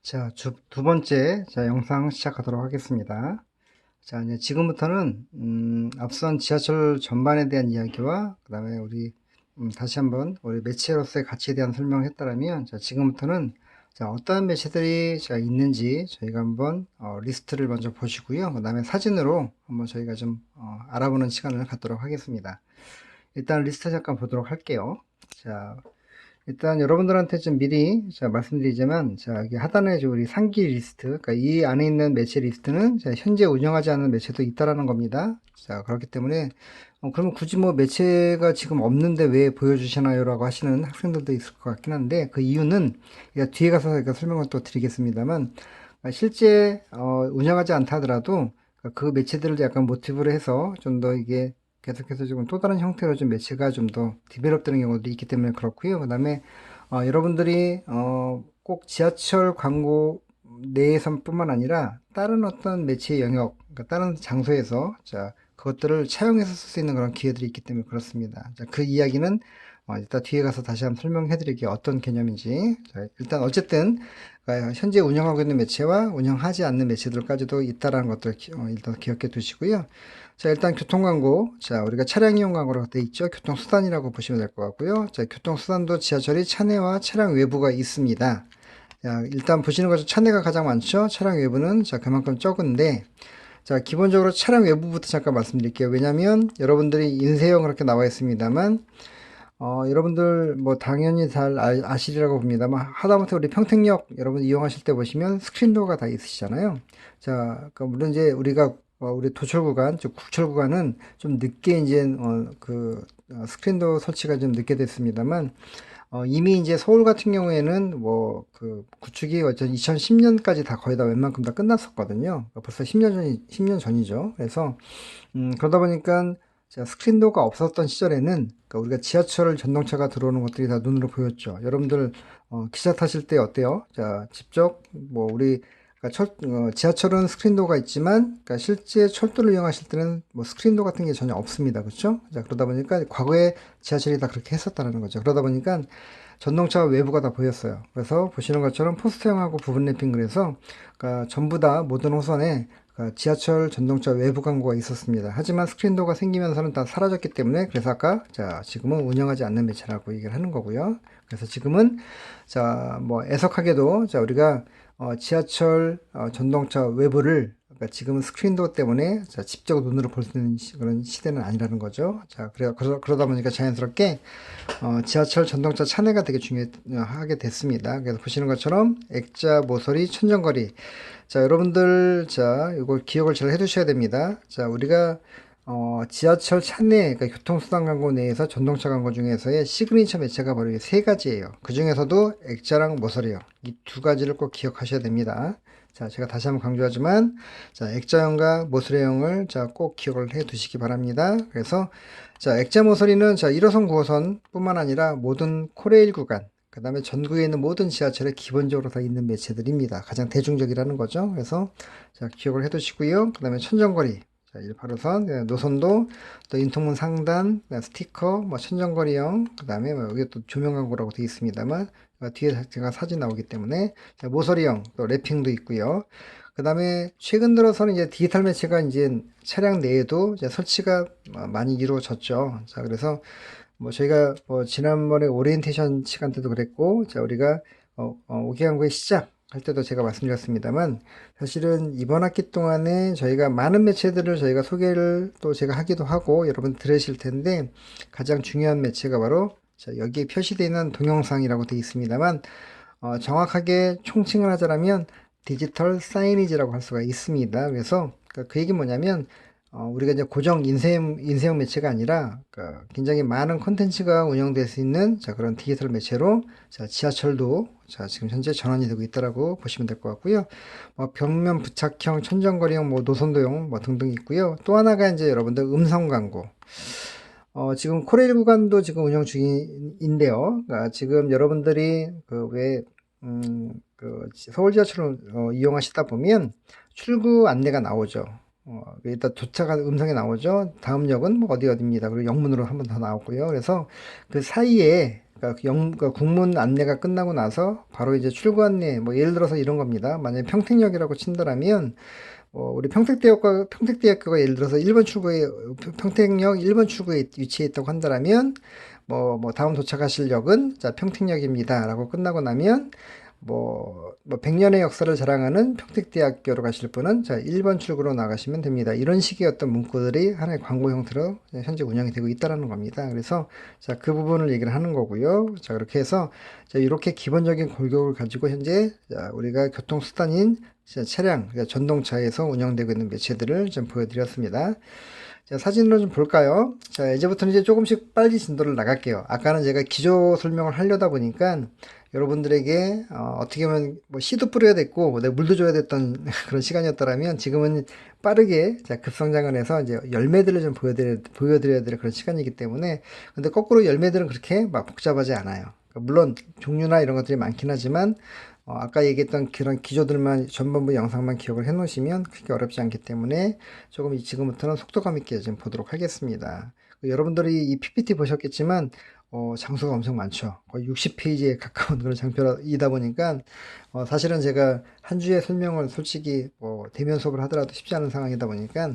자, 두 번째, 영상 시작하도록 하겠습니다. 자, 이제 지금부터는, 앞선 지하철 전반에 대한 이야기와, 그 다음에 다시 한번 우리 매체로서의 가치에 대한 설명을 했다면, 자, 지금부터는, 자, 어떠한 매체들이 있는지 저희가 한번, 리스트를 먼저 보시고요. 그 다음에 사진으로 한번 저희가 좀, 알아보는 시간을 갖도록 하겠습니다. 일단 리스트 잠깐 보도록 할게요. 자, 일단 여러분들한테 좀 미리 말씀드리자면, 여기 하단에 우리 상기 리스트, 그러니까 이 안에 있는 매체 리스트는 현재 운영하지 않는 매체도 있다라는 겁니다. 자, 그렇기 때문에 그러면 굳이 뭐 매체가 지금 없는데 왜 보여주시나요? 라고 하시는 학생들도 있을 것 같긴 한데, 그 이유는 뒤에 가서 제가 설명을 또 드리겠습니다만, 실제 운영하지 않다 하더라도 그 매체들을 약간 모티브로 해서 좀 더 이게 계속해서 지금 또 다른 형태로 좀 매체가 좀 더 디벨롭 되는 경우도 있기 때문에 그렇고요. 그 다음에 여러분들이 꼭 지하철 광고 내에서뿐만 아니라 다른 어떤 매체 영역, 그러니까 다른 장소에서 그것들을 차용해서 쓸 수 있는 그런 기회들이 있기 때문에 그렇습니다. 자, 그 이야기는 이따 뒤에 가서 다시 한번 설명해 드릴게요. 어떤 개념인지. 자, 일단 어쨌든 현재 운영하고 있는 매체와 운영하지 않는 매체들까지도 있다라는 것들 일단 기억해 두시고요. 자, 일단 교통광고. 자, 우리가 차량 이용 광고로 되어 있죠. 교통수단이라고 보시면 될 것 같고요. 자, 교통수단도 지하철이 차내와 차량 외부가 있습니다. 자, 일단 보시는 것처럼 차내가 가장 많죠. 차량 외부는 그만큼 적은데, 자, 기본적으로 차량 외부부터 잠깐 말씀드릴게요. 왜냐면 여러분들이 인쇄형 그렇게 나와 있습니다만, 여러분들 뭐 당연히 잘 아시리라고 봅니다만, 하다못해 우리 평택역 여러분 이용하실 때 보시면 스크린도어가 다 있으시잖아요. 자, 물론 이제 우리 도철 구간, 즉 국철 구간은 좀 늦게 이제 스크린도어 설치가 좀 늦게 됐습니다만, 이미 이제 서울 같은 경우에는 뭐 그 구축이 어쨌든 2010년까지 다 거의 다 웬만큼 다 끝났었거든요. 벌써 10년 전이죠. 그래서 그러다 보니까 스크린도어가 없었던 시절에는, 그러니까 우리가 지하철 전동차가 들어오는 것들이 다 눈으로 보였죠. 여러분들 기차 타실 때 어때요? 자, 직접 뭐 그러니까 지하철은 스크린도어가 있지만, 그러니까 실제 철도를 이용하실 때는 뭐 스크린도어 같은 게 전혀 없습니다. 그렇죠? 자, 그러다 보니까 과거에 지하철이 다 그렇게 했었다는 거죠. 그러다 보니까 전동차 외부가 다 보였어요. 그래서 보시는 것처럼 포스터형하고 부분 랩핑을 해서 그러니까 전부 다 모든 호선에 지하철 전동차 외부 광고가 있었습니다. 하지만 스크린도어가 생기면서는 다 사라졌기 때문에, 그래서 아까 지금은 운영하지 않는 매체라고 얘기를 하는 거고요. 그래서 지금은 뭐 애석하게도 우리가 지하철 전동차 외부를, 그러니까 지금은 스크린도어 때문에 직접 눈으로 볼 수 있는 그런 시대는 아니라는 거죠. 자, 그러다 보니까 자연스럽게 지하철 전동차 차내가 되게 중요하게 됐습니다. 그래서 보시는 것처럼 액자, 모서리, 천정거리. 자, 여러분들, 이거 기억을 잘 해두셔야 됩니다. 자, 우리가, 지하철 차내, 그러니까 교통수단 광고 내에서 전동차 광고 중에서의 시그니처 매체가 바로 이 세 가지예요. 그 중에서도 액자랑 모서리요. 이 두 가지를 꼭 기억하셔야 됩니다. 자, 제가 다시 한번 강조하지만, 액자형과 모서리형을 꼭 기억을 해 두시기 바랍니다. 그래서, 액자 모서리는 1호선, 9호선 뿐만 아니라 모든 코레일 구간, 그 다음에 전국에 있는 모든 지하철에 기본적으로 다 있는 매체들입니다. 가장 대중적이라는 거죠. 그래서 기억을 해 두시고요. 그 다음에 천정거리, 1, 8호선, 노선도, 또 인통문 상단, 스티커, 뭐 천정거리형, 그 다음에 뭐 여기 또 조명 광고라고 되어 있습니다만, 뒤에 제가 사진 나오기 때문에, 모서리형, 또 랩핑도 있고요. 그 다음에 최근 들어서는 이제 디지털 매체가 이제 차량 내에도 이제 설치가 많이 이루어졌죠. 자, 그래서 뭐 저희가 뭐 지난번에 오리엔테이션 시간 때도 그랬고, 우리가 5기간구의 시작 할 때도 제가 말씀드렸습니다만, 사실은 이번 학기 동안에 저희가 많은 매체들을 저희가 소개를 또 제가 하기도 하고 여러분 들으실 텐데, 가장 중요한 매체가 바로 여기에 표시되어 있는 동영상이라고 되어 있습니다만, 정확하게 총칭을 하자면 디지털 사이니지라고 할 수가 있습니다. 그래서 그 얘기 뭐냐면, 우리가 이제 고정 인쇄형 매체가 아니라 굉장히 많은 콘텐츠가 운영될 수 있는 그런 디지털 매체로 지하철도 지금 현재 전환이 되고 있다라고 보시면 될 것 같고요. 벽면 부착형, 천정거리형, 뭐 노선도용 뭐 등등 있고요. 또 하나가 이제 여러분들 음성 광고. 지금 코레일 구간도 지금 운영 중인데요. 지금 여러분들이 서울 지하철을 이용하시다 보면 출구 안내가 나오죠. 일단 도착한 음성이 나오죠. 다음 역은 뭐 어디입니다. 그리고 영문으로 한 번 더 나오고요. 그래서 그 사이에 그러니까 그러니까 국문 안내가 끝나고 나서 바로 이제 출구 안내, 뭐 예를 들어서 이런 겁니다. 만약에 평택역이라고 친다라면 우리 평택대학교가 예를 들어서 1번 출구에, 평택역 1번 출구에 위치해 있다고 한다라면, 다음 도착하실 역은, 자, 평택역입니다. 라고 끝나고 나면, 100년의 역사를 자랑하는 평택대학교로 가실 분은, 자, 1번 출구로 나가시면 됩니다. 이런 식의 어떤 문구들이 하나의 광고 형태로 현재 운영이 되고 있다는 겁니다. 그래서, 자, 그 부분을 얘기를 하는 거고요. 자, 그렇게 해서, 자, 이렇게 기본적인 골격을 가지고 현재, 자, 우리가 교통수단인 차량, 그러니까 전동차에서 운영되고 있는 매체들을 좀 보여드렸습니다. 자, 사진으로 좀 볼까요? 자, 이제부터는 이제 조금씩 빨리 진도를 나갈게요. 아까는 제가 기조 설명을 하려다 보니까 여러분들에게 떻게 보면 뭐 씨도 뿌려야 됐고 내가 물도 줘야 됐던 그런 시간이었더라면 지금은 빠르게 자, 급성장을 해서 이제 열매들을 좀 보여드려야 될 그런 시간이기 때문에 근데 거꾸로 열매들은 그렇게 막 복잡하지 않아요. 그러니까 물론 종류나 이런 것들이 많긴 하지만 아까 얘기했던 그런 기조들만 전반부 영상만 기억을 해 놓으시면 크게 어렵지 않기 때문에 조금 지금부터는 속도감 있게 좀 보도록 하겠습니다. 여러분들이 이 PPT 보셨겠지만 장수가 엄청 많죠. 거의 60페이지에 가까운 그런 장표이다 보니까 사실은 제가 한 주에 설명을 솔직히 대면 수업을 하더라도 쉽지 않은 상황이다 보니까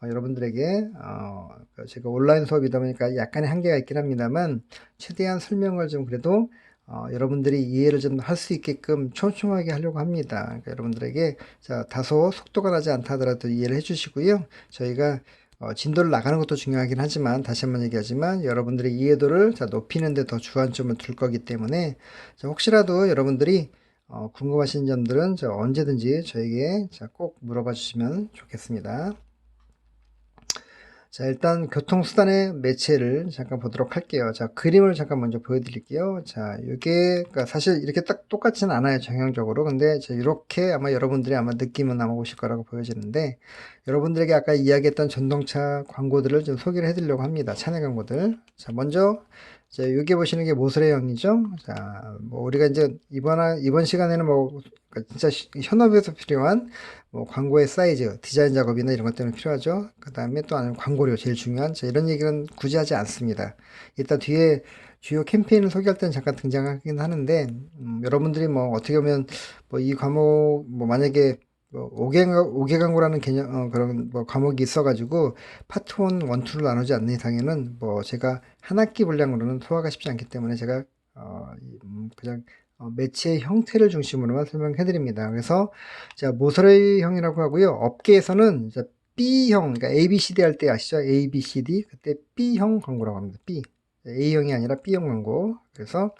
여러분들에게 제가 온라인 수업이다 보니까 약간의 한계가 있긴 합니다만 최대한 설명을 좀 그래도 여러분들이 이해를 좀 할 수 있게끔 촘촘하게 하려고 합니다. 그러니까 여러분들에게 자, 다소 속도가 나지 않다 하더라도 이해를 해주시고요. 저희가 진도를 나가는 것도 중요하긴 하지만 다시 한번 얘기하지만 여러분들의 이해도를 자, 높이는 데 더 주안점을 둘 거기 때문에 자, 혹시라도 여러분들이 궁금하신 점들은 언제든지 저에게 꼭 물어봐 주시면 좋겠습니다. 자, 일단 교통수단의 매체를 잠깐 보도록 할게요. 자, 그림을 잠깐 먼저 보여드릴게요. 자, 이게, 그러니까 사실 이렇게 딱 똑같지는 않아요, 정형적으로. 근데 이렇게 아마 여러분들이 아마 느낌은 아마 오실 거라고 보여지는데, 여러분들에게 아까 이야기했던 전동차 광고들을 좀 소개를 해드리려고 합니다. 차내 광고들. 자, 먼저, 자, 여기 보시는 게 모서리형이죠. 자, 우리가 이제 이번 시간에는 그러니까 진짜 현업에서 필요한 광고의 사이즈, 디자인 작업이나 이런 것 때문에 필요하죠. 그 다음에 또 아니면 광고료 제일 중요한, 자, 이런 얘기는 굳이 하지 않습니다. 이따 뒤에 주요 캠페인을 소개할 때는 잠깐 등장하긴 하는데, 여러분들이 어떻게 보면 이 과목, 만약에 5개 광고라는 개념, 그런 과목이 있어가지고 파트 1, 1, 2를 나누지 않는 이상에는 제가 한 학기 분량으로는 소화가 쉽지 않기 때문에 제가 그냥 매체 형태를 중심으로만 설명해 드립니다. 그래서 자, 모서리형이라고 하고요. 업계에서는 B형, 그러니까 ABCD 할 때 아시죠? ABCD 그때 B형 광고라고 합니다. B. A형이 아니라 B형 광고. 그래서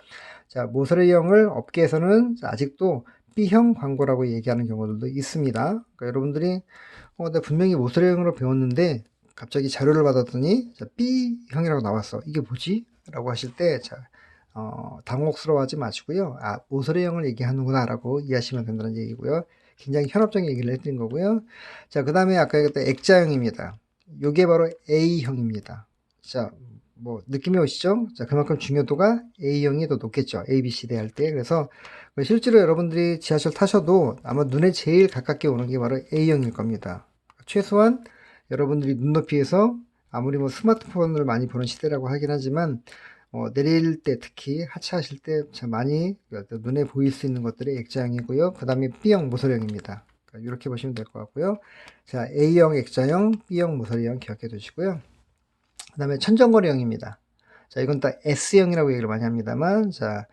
자, 모서리형을 업계에서는 아직도 B형 광고라고 얘기하는 경우들도 있습니다. 그러니까 여러분들이 내가 분명히 모서리형으로 배웠는데 갑자기 자료를 받았더니 자, B형이라고 나왔어. 이게 뭐지? 라고 하실 때 자, 당혹스러워하지 마시고요. 아, 모서리형을 얘기하는구나 라고 이해하시면 된다는 얘기고요. 굉장히 현업적인 얘기를 해드린 거고요. 자, 그 다음에 아까 얘기했던 액자형입니다. 요게 바로 A형입니다. 자, 느낌이 오시죠? 자, 그만큼 중요도가 A형이 더 높겠죠. A, B, C, D 할 때. 그래서 실제로 여러분들이 지하철 타셔도 아마 눈에 제일 가깝게 오는 게 바로 A형일 겁니다. 최소한 여러분들이 눈높이에서 아무리 스마트폰을 많이 보는 시대라고 하긴 하지만 내릴 때 특히 하차하실 때 참 많이 눈에 보일 수 있는 것들이 액자형이고요. 그 다음에 B형 모서리형입니다. 그러니까 이렇게 보시면 될 것 같고요. 자, A형 액자형, B형 모서리형 기억해 두시고요. 그 다음에 천정거리형입니다. 자, 이건 또 S형이라고 얘기를 많이 합니다만, 자,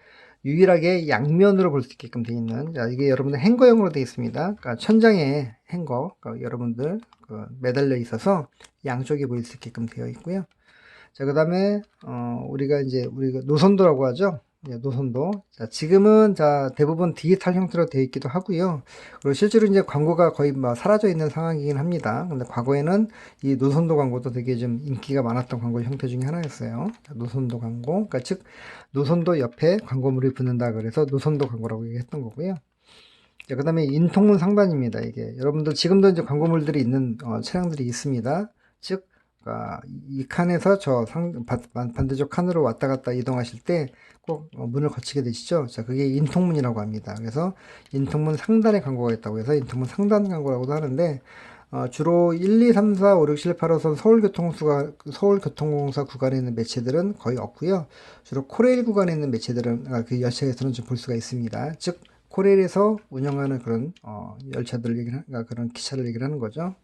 유일하게 양면으로 볼 수 있게끔 되어 있는, 자, 이게 여러분들 행거형으로 되어 있습니다. 그러니까 천장에 행거, 그러니까 여러분들 매달려 있어서 양쪽에 보일 수 있게끔 되어 있고요. 자, 그 다음에, 우리가 노선도라고 하죠. 예, 노선도. 자, 지금은, 자, 대부분 디지털 형태로 되어 있기도 하고요. 그리고 실제로 이제 광고가 거의 사라져 있는 상황이긴 합니다. 근데 과거에는 이 노선도 광고도 되게 좀 인기가 많았던 광고 형태 중에 하나였어요. 자, 노선도 광고. 그러니까 즉, 노선도 옆에 광고물이 붙는다 그래서 노선도 광고라고 얘기했던 거고요. 자, 그 다음에 인통문 상단입니다. 이게. 여러분들 지금도 이제 광고물들이 있는, 차량들이 있습니다. 즉, 이 칸에서 반대쪽 칸으로 왔다 갔다 이동하실 때 꼭 문을 거치게 되시죠. 자, 그게 인통문이라고 합니다. 그래서 인통문 상단에 광고가 있다고 해서 인통문 상단 광고라고도 하는데, 주로 1, 2, 3, 4, 5, 6, 7, 8호선 서울교통공사 구간에 있는 매체들은 거의 없고요. 주로 코레일 구간에 있는 매체들은 그 열차에서는 좀 볼 수가 있습니다. 즉 코레일에서 운영하는 그런 열차들 그런 기차를 얘기를 하는 거죠.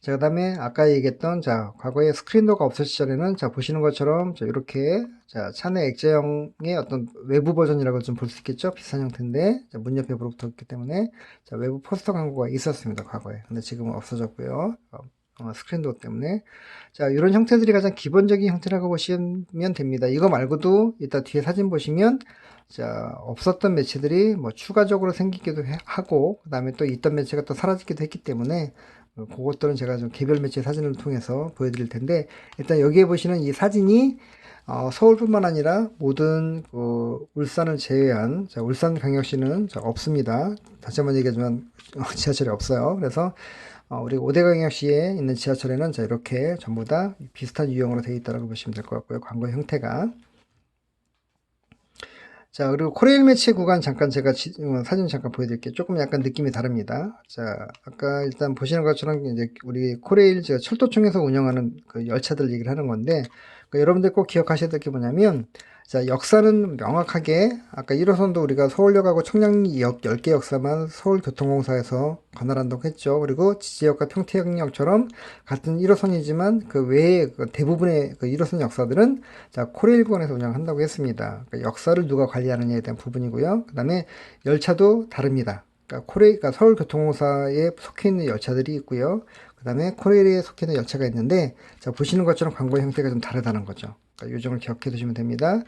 자, 그 다음에 아까 얘기했던, 자, 과거에 스크린도어가 없을 시절에는, 자, 보시는 것처럼, 자, 이렇게, 자, 차내 액자형의 어떤 외부 버전이라고 좀 볼 수 있겠죠? 비슷한 형태인데, 자, 문 옆에 붙었기 때문에, 자, 외부 포스터 광고가 있었습니다, 과거에. 근데 지금은 없어졌고요. 스크린도어 때문에. 자, 이런 형태들이 가장 기본적인 형태라고 보시면 됩니다. 이거 말고도, 이따 뒤에 사진 보시면, 자, 없었던 매체들이 뭐 추가적으로 생기기도 하고, 그 다음에 또 있던 매체가 또 사라지기도 했기 때문에, 그것들은 제가 좀 개별 매체 사진을 통해서 보여드릴 텐데, 일단 여기에 보시는 이 사진이 서울뿐만 아니라 모든 울산을 제외한, 자, 울산광역시는 없습니다. 다시 한번 얘기하지만 지하철이 없어요. 그래서 우리 오대광역시에 있는 지하철에는 자, 이렇게 전부 다 비슷한 유형으로 되어 있다고 보시면 될 것 같고요. 광고 형태가. 자, 그리고 코레일 매체 구간 잠깐 제가 사진 잠깐 보여드릴게요. 조금 약간 느낌이 다릅니다. 자, 아까 일단 보시는 것처럼 이제 우리 코레일 제가 철도청에서 운영하는 그 열차들 얘기를 하는 건데, 여러분들 꼭 기억하셔야 될 게 뭐냐면, 자, 역사는 명확하게 아까 1호선도 우리가 서울역하고 청량리역 10개 역사만 서울교통공사에서 관할한다고 했죠. 그리고 지지역과 평택역처럼 같은 1호선이지만 그 외에 그 대부분의 그 1호선 역사들은 자, 코레일권에서 운영한다고 했습니다. 그러니까 역사를 누가 관리하느냐에 대한 부분이고요. 그 다음에 열차도 다릅니다. 그러니까 서울교통공사에 속해 있는 열차들이 있고요. 그 다음에 코레일에 속해 있는 열차가 있는데, 자, 보시는 것처럼 광고 형태가 좀 다르다는 거죠. 이 점을 기억해 두시면 됩니다.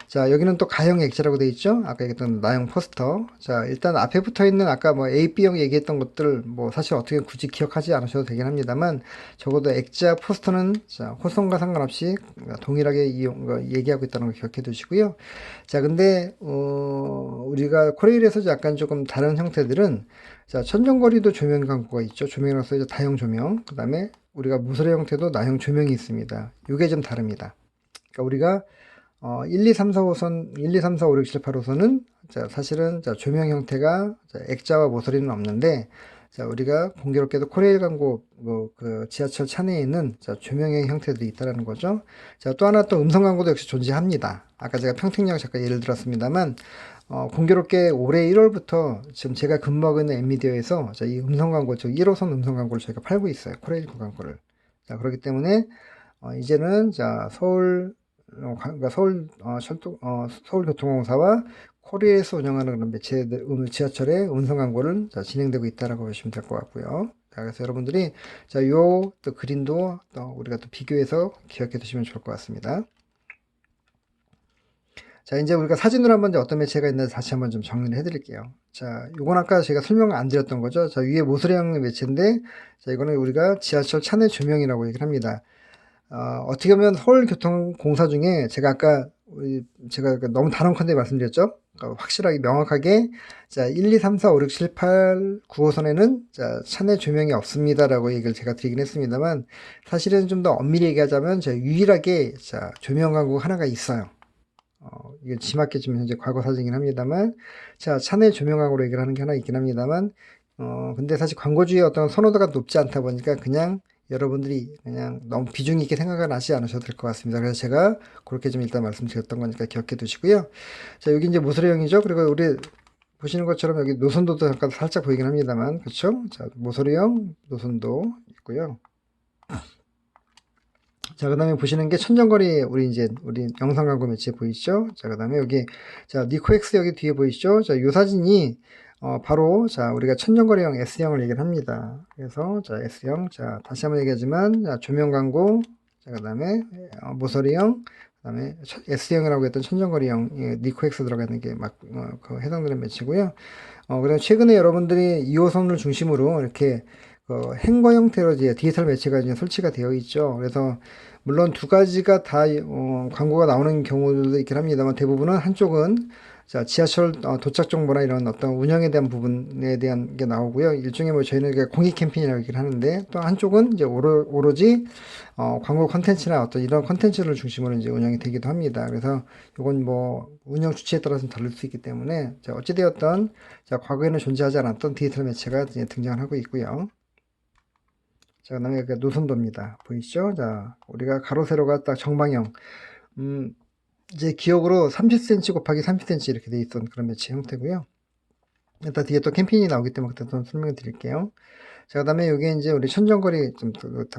자, 여기는 또 가형 액자라고 되어 있죠. 아까 얘기했던 나형 포스터. 자, 일단 앞에 붙어 있는 아까 뭐 A, B형 얘기했던 것들 뭐 사실 어떻게 굳이 기억하지 않으셔도 되긴 합니다만, 적어도 액자 포스터는 자, 호선과 상관없이 동일하게 얘기하고 있다는 걸 기억해 두시고요. 자, 근데 우리가 코레일에서 약간 조금 다른 형태들은, 자, 천정거리도 조명 광고가 있죠. 조명으로서 이제 다형 조명. 그 다음에 우리가 무설의 형태도 나형 조명이 있습니다. 이게 좀 다릅니다. 그러니까 우리가 1, 2, 3, 4호선, 1, 2, 3, 4, 5, 6, 7, 8호선은 자, 사실은 자, 조명 형태가 자, 액자와 모서리는 없는데, 자, 우리가 공교롭게도 코레일 광고 그 지하철 차내에 있는 자, 조명의 형태들이 있다라는 거죠. 자, 또 하나 또 음성 광고도 역시 존재합니다. 아까 제가 평택역 잠깐 예를 들었습니다만, 공교롭게 올해 1월부터 지금 제가 근무하고 있는 엠미디어에서 자, 이 음성 광고, 즉 1호선 음성 광고를 저희가 팔고 있어요. 코레일 광고를. 자, 그렇기 때문에 이제는 자, 그러니까 서울교통공사와 코리에서 운영하는 그런 매체들, 지하철의 음성 광고를 자, 진행되고 있다라고 보시면 될 것 같고요. 자, 그래서 여러분들이 자, 요 또 그림도 또 우리가 또 비교해서 기억해 두시면 좋을 것 같습니다. 자, 이제 우리가 사진으로 한번 이제 어떤 매체가 있는지 다시 한번 좀 정리를 해드릴게요. 자, 요건 아까 제가 설명을 안 드렸던 거죠. 자, 위에 모서리형 매체인데, 자, 이거는 우리가 지하철 차내 조명이라고 얘기를 합니다. 어떻게 보면 서울교통공사 중에 제가 아까 제가 너무 단언컨대 말씀드렸죠. 그러니까 확실하게 명확하게 자 1, 2, 3, 4, 5, 6, 7, 8, 9호선에는 자 차내 조명이 없습니다라고 얘기를 제가 드리긴 했습니다만 사실은 좀 더 엄밀히 얘기하자면 제가 유일하게 자 조명 광고 하나가 있어요. 이게 지맞게 지금 현재 과거 사진이긴 합니다만 자 차내 조명 광고로 얘기를 하는 게 하나 있긴 합니다만 근데 사실 광고주의 어떤 선호도가 높지 않다 보니까 그냥 여러분들이 그냥 너무 비중 있게 생각을 하지 않으셔도 될 것 같습니다. 그래서 제가 그렇게 좀 일단 말씀드렸던 거니까 기억해 두시고요. 자, 여기 이제 모서리형이죠. 그리고 우리 보시는 것처럼 여기 노선도도 잠깐 살짝 보이긴 합니다만, 그렇죠? 자, 모서리형 노선도 있고요. 자, 그 다음에 보시는 게 천정거리, 우리 영상 광고 매체 보이시죠? 자, 그 다음에 여기, 자, 니코엑스 여기 뒤에 보이시죠? 자, 요 사진이, 바로, 자, 우리가 천정거리형 S형을 얘기를 합니다. 그래서, 자, S형. 자, 다시 한번 얘기하지만, 자, 조명 광고. 자, 그 다음에, 모서리형. 그 다음에, S형이라고 했던 천정거리형, 니코엑스 들어가 있는 게 막, 그 해당되는 매체고요. 그 다음에 최근에 여러분들이 2호선을 중심으로 이렇게, 행거 형태로 이제 디지털 매체가 이제 설치가 되어 있죠. 그래서 물론 두 가지가 다 광고가 나오는 경우도 있긴 합니다만 대부분은 한쪽은 자 지하철 도착 정보나 이런 어떤 운영에 대한 부분에 대한 게 나오고요. 일종의 뭐 저희는 공익 캠페인이라고 얘기를 하는데 또 한쪽은 이제 오로지 광고 컨텐츠나 어떤 이런 컨텐츠를 중심으로 이제 운영이 되기도 합니다. 그래서 이건 뭐 운영 주체에 따라서 다를 수 있기 때문에 자 어찌되었던 자 과거에는 존재하지 않았던 디지털 매체가 이제 등장을 하고 있고요. 자, 그다음에 여기가 노선도입니다. 보이시죠? 자, 우리가 가로 세로가 딱 정방형. 이제 기억으로 30cm 곱하기 30cm 이렇게 돼 있던 그런 매치 형태고요. 일단 뒤에 또 캠핑이 나오기 때문에 그때 또 설명을 드릴게요. 자, 그 다음에 여기 이제 우리 천정거리 좀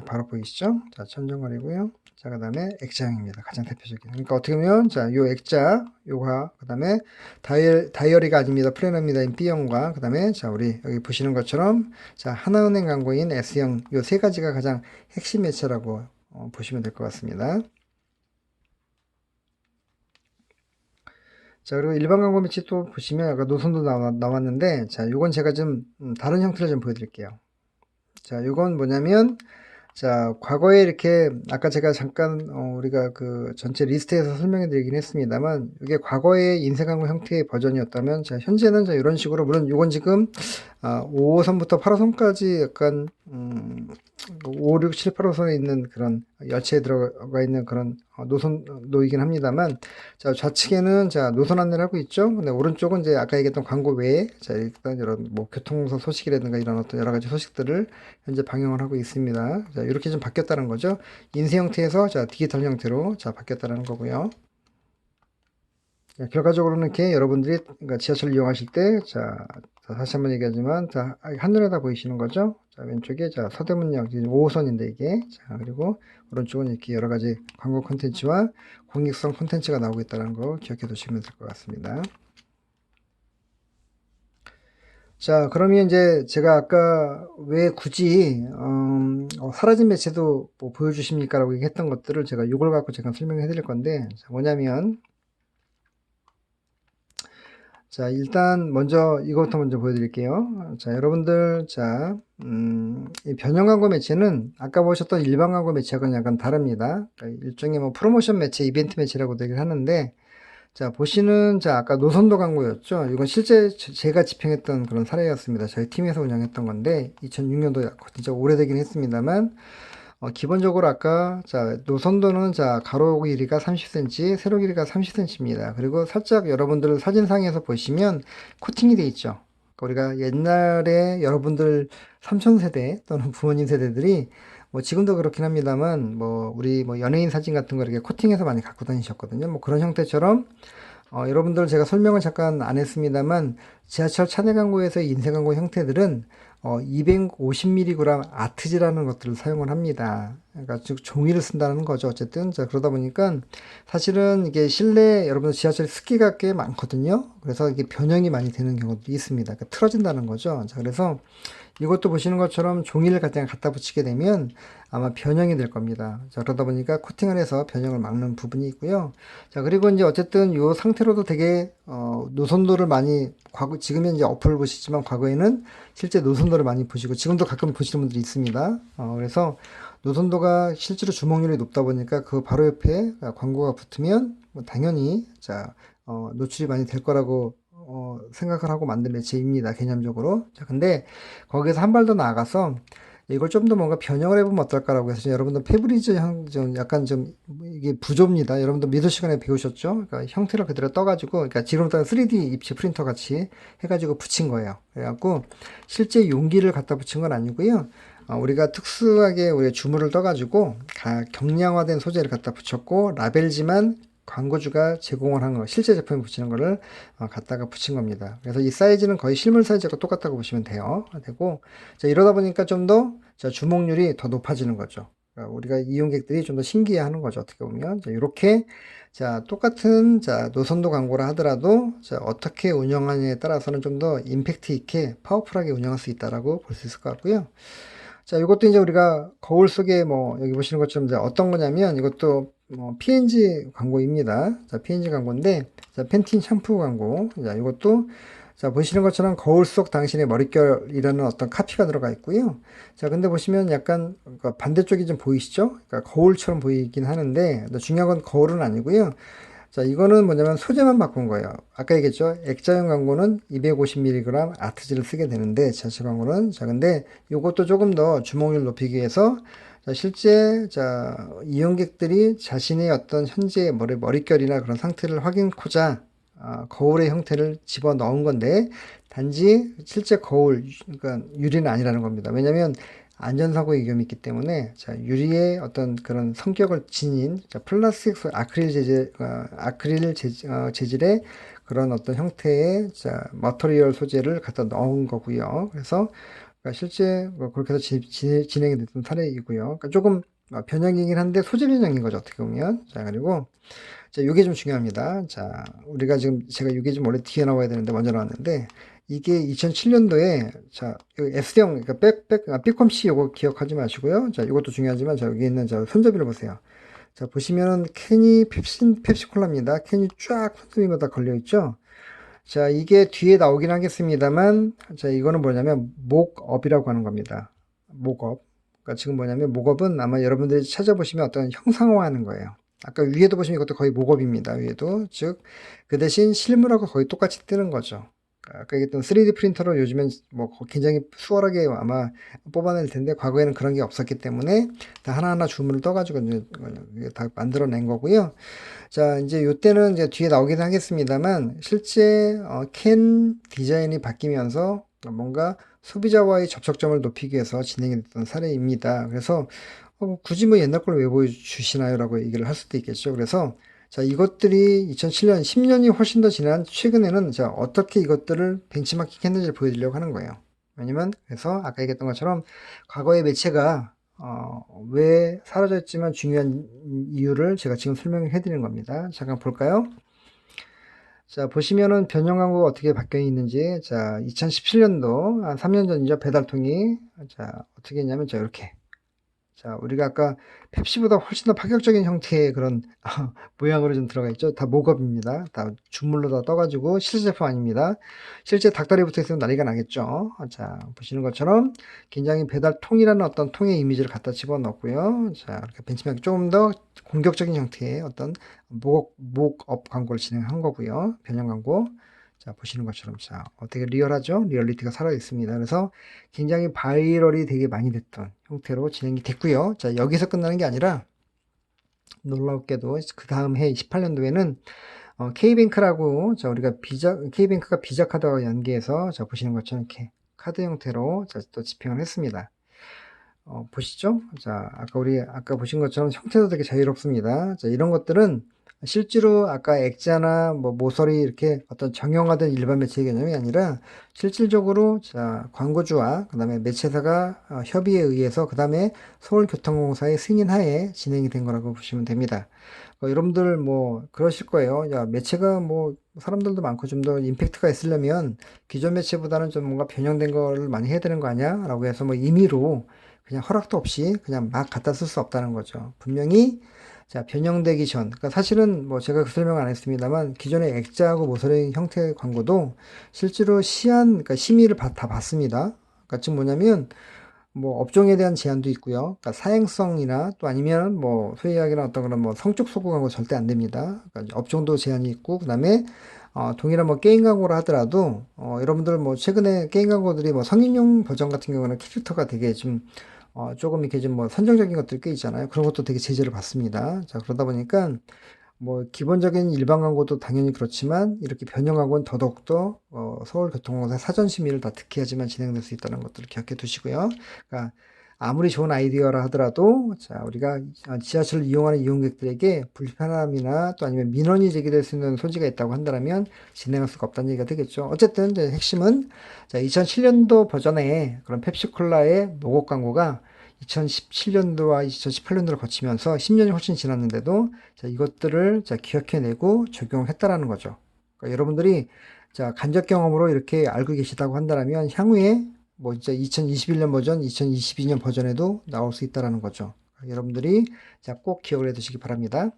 바로 보이시죠? 자, 천정거리고요. 자, 그 다음에 액자형입니다. 가장 대표적인. 그러니까 어떻게 보면, 자, 요 액자, 요가, 그 다음에 다이어리가 아닙니다. 플래너입니다. B형과, 그 다음에, 자, 우리 여기 보시는 것처럼, 자, 하나은행 광고인 S형, 요 세 가지가 가장 핵심 매체라고 보시면 될 것 같습니다. 자, 그리고 일반 광고 매체 또 보시면, 아까 노선도 나왔는데, 자, 요건 제가 좀 다른 형태를 좀 보여드릴게요. 자, 요건 뭐냐면, 자, 과거에 이렇게, 아까 제가 잠깐, 우리가 그 전체 리스트에서 설명해 드리긴 했습니다만, 이게 과거의 인쇄광고 형태의 버전이었다면, 자, 현재는 자, 이런 식으로, 물론 요건 지금, 5호선부터 8호선까지 약간, 5, 6, 7, 8호선에 있는 그런 열차에 들어가 있는 그런 노선도이긴 합니다만, 자, 좌측에는 자, 노선 안내를 하고 있죠. 근데 오른쪽은 이제 아까 얘기했던 광고 외에, 자, 일단 이런 뭐 교통선 소식이라든가 이런 어떤 여러 가지 소식들을 현재 방영을 하고 있습니다. 자, 이렇게 좀 바뀌었다는 거죠. 인쇄 형태에서 자, 디지털 형태로 자, 바뀌었다는 거고요. 자, 결과적으로는 이렇게 여러분들이 그러니까 지하철 이용하실 때, 자, 다시 한번 얘기하지만, 자, 한눈에다 보이시는 거죠? 자, 왼쪽에, 자, 서대문역, 지금 5호선인데 이게, 자, 그리고 오른쪽은 이렇게 여러 가지 광고 콘텐츠와 공익성 콘텐츠가 나오고 있다는 거 기억해 두시면 될 것 같습니다. 자, 그러면 이제 제가 아까 왜 굳이, 사라진 매체도 뭐 보여주십니까? 라고 얘기했던 것들을 제가 이걸 갖고 제가 설명해 드릴 건데, 자, 뭐냐면, 자, 일단 먼저 이것부터 먼저 보여드릴게요. 자, 여러분들, 자, 이 변형 광고 매체는 아까 보셨던 일반 광고 매체하고는 약간 다릅니다. 그러니까 일종의 뭐 프로모션 매체, 이벤트 매체라고 얘기를 하는데, 자, 보시는, 자, 아까 노선도 광고였죠. 이건 실제 제가 집행했던 그런 사례였습니다. 저희 팀에서 운영했던 건데, 2006년도 진짜 오래되긴 했습니다만, 기본적으로 아까, 자, 노선도는, 자, 가로 길이가 30cm, 세로 길이가 30cm입니다. 그리고 살짝 여러분들 사진상에서 보시면 코팅이 돼 있죠. 그러니까 우리가 옛날에 여러분들 삼촌 세대 또는 부모님 세대들이 뭐 지금도 그렇긴 합니다만 뭐 우리 뭐 연예인 사진 같은 거 이렇게 코팅해서 많이 갖고 다니셨거든요. 뭐 그런 형태처럼 여러분들 제가 설명을 잠깐 안 했습니다만 지하철 차내 광고에서의 인쇄 광고 형태들은 250mg 아트지라는 것들을 사용을 합니다. 그러니까 즉 종이를 쓴다는 거죠. 어쨌든 자 그러다 보니까 사실은 이게 실내 여러분 지하철 습기가 꽤 많거든요. 그래서 이게 변형이 많이 되는 경우도 있습니다. 그러니까 틀어진다는 거죠. 자 그래서 이것도 보시는 것처럼 종이를 그냥 갖다 붙이게 되면 아마 변형이 될 겁니다. 자, 그러다 보니까 코팅을 해서 변형을 막는 부분이 있고요. 자, 그리고 이제 어쨌든 이 상태로도 되게, 노선도를 많이, 지금은 이제 어플을 보시지만 과거에는 실제 노선도를 많이 보시고, 지금도 가끔 보시는 분들이 있습니다. 그래서 노선도가 실제로 주목률이 높다 보니까 그 바로 옆에 광고가 붙으면 뭐 당연히, 자, 노출이 많이 될 거라고 생각을 하고 만든 매체입니다. 개념적으로. 자, 근데 거기에서 한 발 더 나아가서 이걸 좀 더 뭔가 변형을 해보면 어떨까라고 해서 여러분들 페브리즈 좀 약간 좀 이게 부조입니다. 여러분들 미술 시간에 배우셨죠? 그러니까 형태를 그대로 떠가지고, 그러니까 지금부터 3D 입체 프린터 같이 해가지고 붙인 거예요. 그래갖고 실제 용기를 갖다 붙인 건 아니고요. 우리가 특수하게 우리가 주물을 떠가지고 경량화된 소재를 갖다 붙였고 라벨지만 광고주가 제공을 한 거, 실제 제품에 붙이는 거를 갖다가 붙인 겁니다. 그래서 이 사이즈는 거의 실물 사이즈가 똑같다고 보시면 되고, 자, 이러다 보니까 좀 더 주목률이 더 높아지는 거죠. 그러니까 우리가 이용객들이 좀 더 신기해 하는 거죠. 어떻게 보면. 자, 이렇게, 자, 똑같은, 자, 노선도 광고라 하더라도, 자, 어떻게 운영하느냐에 따라서는 좀 더 임팩트 있게 파워풀하게 운영할 수 있다라고 볼 수 있을 것 같고요. 자, 이것도 이제 우리가 거울 속에 뭐, 여기 보시는 것처럼 이제 어떤 거냐면 이것도 뭐, P&G 광고입니다. 자, P&G 광고인데, 자, 펜틴 샴푸 광고. 자, 이것도, 자, 보시는 것처럼 거울 속 당신의 머릿결이라는 어떤 카피가 들어가 있고요. 자, 근데 보시면 약간 그러니까 반대쪽이 좀 보이시죠? 그러니까 거울처럼 보이긴 하는데, 중요한 건 거울은 아니고요. 자, 이거는 뭐냐면 소재만 바꾼 거예요. 아까 얘기했죠. 액자형 광고는 250mg 아트지를 쓰게 되는데, 지하철 광고는. 자, 근데 이것도 조금 더 주목률 높이기 위해서, 자, 실제, 자, 이용객들이 자신의 어떤 현재 머릿결이나 그런 상태를 확인코자, 거울의 형태를 집어 넣은 건데, 단지 실제 거울, 그러니까 유리는 아니라는 겁니다. 왜냐면, 안전사고의 위험이 있기 때문에 자, 유리의 어떤 그런 성격을 지닌 자, 플라스틱 아크릴 재질의 그런 어떤 형태의 자, 머터리얼 소재를 갖다 넣은 거고요. 그래서 그러니까 실제 그렇게 해서 진행이 됐던 사례이고요. 그러니까 조금 변형이긴 한데 소재 변형인 거죠, 어떻게 보면. 자, 그리고 자, 요게 좀 중요합니다. 자, 우리가 지금 제가 요게 좀 원래 뒤에 나와야 되는데 먼저 나왔는데 이게 2007년도에 자, S형 그러니까 B컴씨 요거 기억하지 마시고요. 자, 이것도 중요하지만 자, 여기 있는 자, 손잡이를 보세요. 자, 보시면은 캔이 펩시콜라입니다. 캔이 쫙 손잡이마다 걸려 있죠. 자, 이게 뒤에 나오긴 하겠습니다만 자, 이거는 뭐냐면 목업이라고 하는 겁니다. 목업. 그러니까 지금 뭐냐면 목업은 아마 여러분들이 찾아보시면 어떤 형상화하는 거예요. 아까 위에도 보시면 이것도 거의 목업입니다. 위에도. 즉, 그 대신 실물하고 거의 똑같이 뜨는 거죠. 아까 얘기했던 3D 프린터로 요즘엔 뭐 굉장히 수월하게 아마 뽑아낼 텐데 과거에는 그런 게 없었기 때문에 다 하나하나 주문을 떠가지고 이제 다 만들어낸 거고요. 자, 이제 요때는 이제 뒤에 나오긴 하겠습니다만 실제 캔 디자인이 바뀌면서 뭔가 소비자와의 접촉점을 높이기 위해서 진행이 됐던 사례입니다. 그래서 굳이 뭐 옛날 걸 왜 보여주시나요? 라고 얘기를 할 수도 있겠죠. 그래서 자, 이것들이 2007년, 10년이 훨씬 더 지난 최근에는 자, 어떻게 이것들을 벤치마킹 했는지를 보여드리려고 하는 거예요. 왜냐면, 그래서 아까 얘기했던 것처럼 과거의 매체가 왜 사라졌지만 중요한 이유를 제가 지금 설명해 드리는 겁니다. 잠깐 볼까요? 자, 보시면은 변형 광고가 어떻게 바뀌어 있는지, 자, 2017년도, 한 3년 전이죠. 배달통이. 자, 어떻게 했냐면, 자, 이렇게. 자, 우리가 아까 펩시보다 훨씬 더 파격적인 형태의 그런 모양으로 좀 들어가 있죠. 다 모겁입니다. 다 주물로 다 떠가지고 실제 제품 아닙니다. 실제 닭다리 붙어 있으면 난리가 나겠죠. 자, 보시는 것처럼 굉장히 배달통이라는 어떤 통의 이미지를 갖다 집어넣고요. 자, 이렇게 벤치마킹 조금 더 공격적인 형태의 어떤 목업 광고를 진행한 거고요. 변형 광고. 자, 보시는 것처럼 자, 되게 리얼하죠? 리얼리티가 살아 있습니다. 그래서 굉장히 바이럴이 되게 많이 됐던 형태로 진행이 됐고요. 자, 여기서 끝나는 게 아니라 놀랍게도 그 다음 해 18년도에는 K뱅크라고 자, 우리가 K뱅크가 비자 카드와 연계해서 자, 보시는 것처럼 이렇게 카드 형태로 자, 또 집행을 했습니다. 보시죠? 자, 아까 보신 것처럼 형태도 되게 자유롭습니다. 자, 이런 것들은 실제로 아까 액자나 뭐 모서리 이렇게 어떤 정형화된 일반 매체의 개념이 아니라 실질적으로 자, 광고주와 그다음에 매체사가 협의에 의해서 그다음에 서울교통공사의 승인하에 진행이 된 거라고 보시면 됩니다. 여러분들 뭐 그러실 거예요. 야, 매체가 뭐 사람들도 많고 좀 더 임팩트가 있으려면 기존 매체보다는 좀 뭔가 변형된 거를 많이 해야 되는 거 아니야? 라고 해서 뭐 임의로 그냥 허락도 없이 그냥 막 갖다 쓸 수 없다는 거죠. 분명히 자, 변형되기 전, 그러니까 사실은 뭐 제가 그 설명 안 했습니다만 기존의 액자하고 모서리 형태 광고도 실제로 그러니까 심의를 다 받습니다. 그러니까 지금 뭐냐면 뭐 업종에 대한 제한도 있고요. 그러니까 사행성이나 또 아니면 뭐 소위 이야기하는 어떤 그런 뭐 성적 소구 광고 절대 안 됩니다. 그러니까 업종도 제한이 있고 그다음에 동일한 뭐 게임 광고를 하더라도 여러분들 뭐 최근에 게임 광고들이 뭐 성인용 버전 같은 경우는 캐릭터가 되게 좀 조금 이렇게 좀 뭐 선정적인 것들 꽤 있잖아요. 그런 것도 되게 제재를 받습니다. 자, 그러다 보니까 뭐 기본적인 일반 광고도 당연히 그렇지만 이렇게 변형 광고는 더더욱더 서울교통공사 사전 심의를 다 특히하지만 진행될 수 있다는 것들을 기억해 두시고요. 그러니까 아무리 좋은 아이디어라 하더라도 자, 우리가 지하철을 이용하는 이용객들에게 불편함이나 또 아니면 민원이 제기될 수 있는 소지가 있다고 한다면 진행할 수가 없다는 얘기가 되겠죠. 어쨌든 이제 핵심은 자, 2007년도 버전의 그런 펩시콜라의 로고 광고가 2017년도와 2018년도를 거치면서 10년이 훨씬 지났는데도 자, 이것들을 자, 기억해내고 적용했다라는 거죠. 그러니까 여러분들이 자, 간접 경험으로 이렇게 알고 계시다고 한다면 향후에 뭐 진짜 2021년 버전, 2022년 버전에도 나올 수 있다라는 거죠. 여러분들이 자, 꼭 기억을 해 두시기 바랍니다.